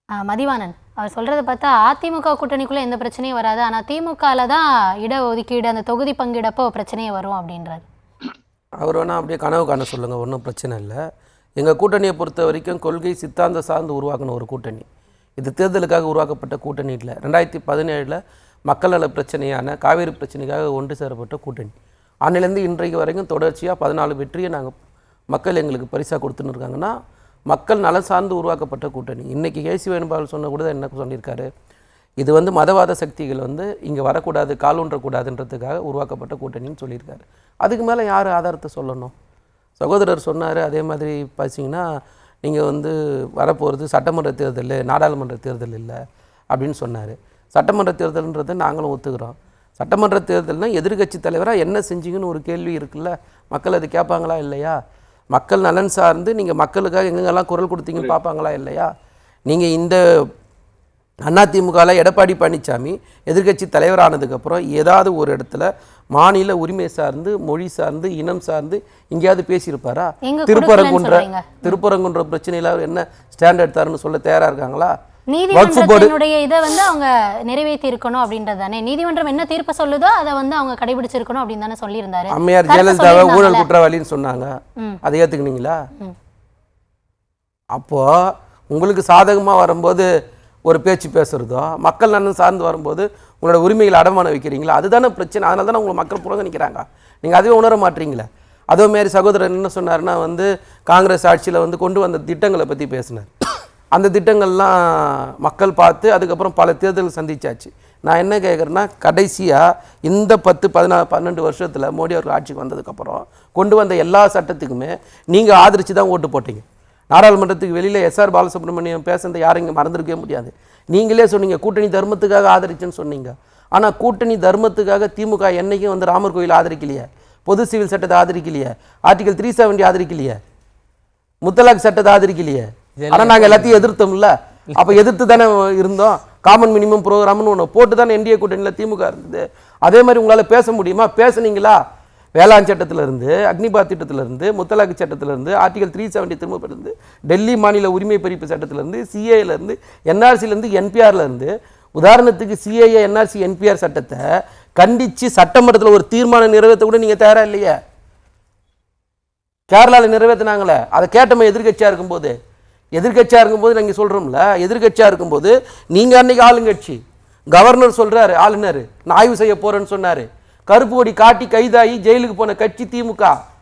மதிவாணன் அவர் சொல்றதை பார்த்தா அதிமுக கூட்டணிக்குள்ள எந்த பிரச்சனையும் வராது, ஆனா திமுகல தான் இட ஒதுக்கீடு அந்த தொகுதி பங்கிடப்போ பிரச்சனையே வரும் அப்படின்றாரு. அவர் வேணா அப்படியே கனவு காண சொல்லுங்க, ஒன்றும் பிரச்சனை இல்லை. எங்கள் கூட்டணியை பொறுத்த வரைக்கும் கொள்கை சித்தாந்த சார்ந்து உருவாக்கின ஒரு கூட்டணி. இது தேர்தலுக்காக உருவாக்கப்பட்ட கூட்டணி இல்லை. 2017 மக்கள் நல பிரச்சனையான காவேரி பிரச்சனைக்காக ஒன்று சேரப்பட்ட கூட்டணி. அன்னிலேருந்து இன்றைக்கு வரைக்கும் தொடர்ச்சியாக 14 வெற்றியை நாங்கள் மக்கள் எங்களுக்கு பரிசாக கொடுத்துன்னு இருக்காங்கன்னா மக்கள் நலம் சார்ந்து உருவாக்கப்பட்ட கூட்டணி. இன்றைக்கி கேசி வேணுபால் சொன்ன கூட என்ன சொல்லியிருக்காரு, இது மதவாத சக்திகள் இங்கே வரக்கூடாது, கால் ஊன்றக்கூடாதுன்றதுக்காக உருவாக்கப்பட்ட கூட்டணின்னு சொல்லியிருக்காரு. அதுக்கு மேலே யார் ஆதாரத்தை சொல்லணும்? சகோதரர் சொன்னார். அதே மாதிரி பார்த்தீங்கன்னா நீங்கள் வரப்போகிறது சட்டமன்ற தேர்தல், நாடாளுமன்ற தேர்தல் இல்லை அப்படின்னு சொன்னார். சட்டமன்ற தேர்தல்ன்றதை நாங்களும் ஒத்துக்கிறோம். சட்டமன்ற தேர்தல்னால் எதிர்கட்சி தலைவராக என்ன செஞ்சீங்கன்னு ஒரு கேள்வி இருக்குல்ல, மக்கள் அது கேட்பாங்களா இல்லையா? மக்கள் நலன் சார்ந்து நீங்கள் மக்களுக்காக எங்கெங்கெல்லாம் குரல் கொடுத்தீங்கன்னு பார்ப்பாங்களா இல்லையா? நீங்கள் இந்த அதிமுகவில் எடப்பாடி பழனிசாமி எதிர்கட்சி தலைவரானதுக்கப்புறம் ஏதாவது ஒரு இடத்துல மாநில உரிமை சார்ந்து, மொழி சார்ந்து, இனம் சார்ந்து எங்கேயாவது பேசியிருப்பாரா? திருப்பரங்குன்ற பிரச்சனையில் அவர் என்ன ஸ்டாண்ட் எடுத்தாருன்னு சொல்ல தயாராக இருக்காங்களா? நீதிமன்றத்தினுடைய இதை அவங்க நிறைவேற்றி இருக்கணும் அப்படின்றது தானே. நீதிமன்றம் என்ன தீர்ப்பு சொல்லுதோ அதை அவங்க கடைபிடிச்சிருக்கணும் அப்படின்னு தானே சொல்லியிருந்தாரு. அம்மையார் ஜெயலலிதாவை ஊழல் குற்றவாளின்னு சொன்னாங்க, அதை ஏற்றுக்கினீங்களா? அப்போ உங்களுக்கு சாதகமாக வரும்போது ஒரு பேச்சு பேசுகிறதோ, மக்கள் நலன் சார்ந்து வரும்போது உங்களோட உரிமைகளை அடமான வைக்கிறீங்களா? அதுதானே பிரச்சனை. அதனால தானே உங்களை மக்கள் புறக்கணிக்கிறாங்க. நீங்கள் அதுவே உணர மாட்டீங்களே. அதேமாரி சகோதரர் என்ன சொன்னார்னா காங்கிரஸ் ஆட்சியில் கொண்டு வந்த திட்டங்களை பற்றி பேசினார். அந்த திட்டங்கள்லாம் மக்கள் பார்த்து அதுக்கப்புறம் பல தேர்தல்கள் சந்திச்சாச்சு. நான் என்ன கேட்குறேன்னா, கடைசியாக இந்த 10-12 வருஷத்தில் மோடி அவர்கள் ஆட்சிக்கு வந்ததுக்கப்புறம் கொண்டு வந்த எல்லா சட்டத்துக்குமே நீங்கள் ஆதரித்து தான் ஓட்டு போட்டீங்க. நாடாளுமன்றத்துக்கு வெளியில் எஸ்ஆர் பாலசுப்ரமணியம் பேசுனதை யாரும் இங்கே மறந்துருக்கவே முடியாது. நீங்களே சொன்னீங்க கூட்டணி தர்மத்துக்காக ஆதரிச்சுன்னு சொன்னீங்க. ஆனால் கூட்டணி தர்மத்துக்காக திமுக என்னைக்கும் ராமர் கோயில் ஆதரிக்கலையே, பொது சிவில் சட்டத்தை ஆதரிக்கலையே, ஆர்டிகல் 370 ஆதரிக்கலையே, முத்தலாக் சட்டத்தை ஆதரிக்கலையே. ஆனால் நாங்கள் எல்லாத்தையும் எதிர்த்தோம்ல. அப்போ எதிர்த்து தானே இருந்தோம். காமன் மினிமம் ப்ரோக்ராம்னு ஒன்று போட்டு தானே என்டிஏ கூட்டணியில் திமுக இருந்தது. அதே மாதிரி உங்களால் பேச முடியுமா? பேசுனீங்களா? வேளாண் சட்டத்திலிருந்து, அக்னிபாத் திட்டத்திலிருந்து, முத்தலாக்கு சட்டத்திலிருந்து, ஆர்டிகல் 370 திரும்பப்பட்டிருந்து, டெல்லி மாநில உரிமை பறிப்பு சட்டத்திலிருந்து, சிஏலேருந்து, என்ஆர்சிலேருந்து, என்பிஆர்லேருந்து, உதாரணத்துக்கு சிஏஏ என்ஆர்சி என்பிஆர் சட்டத்தை கண்டித்து சட்டமன்றத்தில் ஒரு தீர்மானம் நிறைவேற்ற கூட நீங்கள் தயாராக இல்லையே. கேரளாவில் நிறைவேற்றினாங்களே, அதை கேட்டோமே எதிர்கட்சியாக இருக்கும்போது. எதிர்கட்சியாக இருக்கும்போது நாங்கள் சொல்கிறோம்ல, எதிர்கட்சியாக இருக்கும்போது நீங்கள் அன்றைக்கி ஆளுங்கட்சி. கவர்னர் சொல்கிறாரு, ஆளுநர் நான் ஆய்வு செய்ய போகிறேன்னு சொன்னார். கருப்பு கொடி காட்டி கைதாகி ஜெயிலுக்கு போன கட்சி திமுக.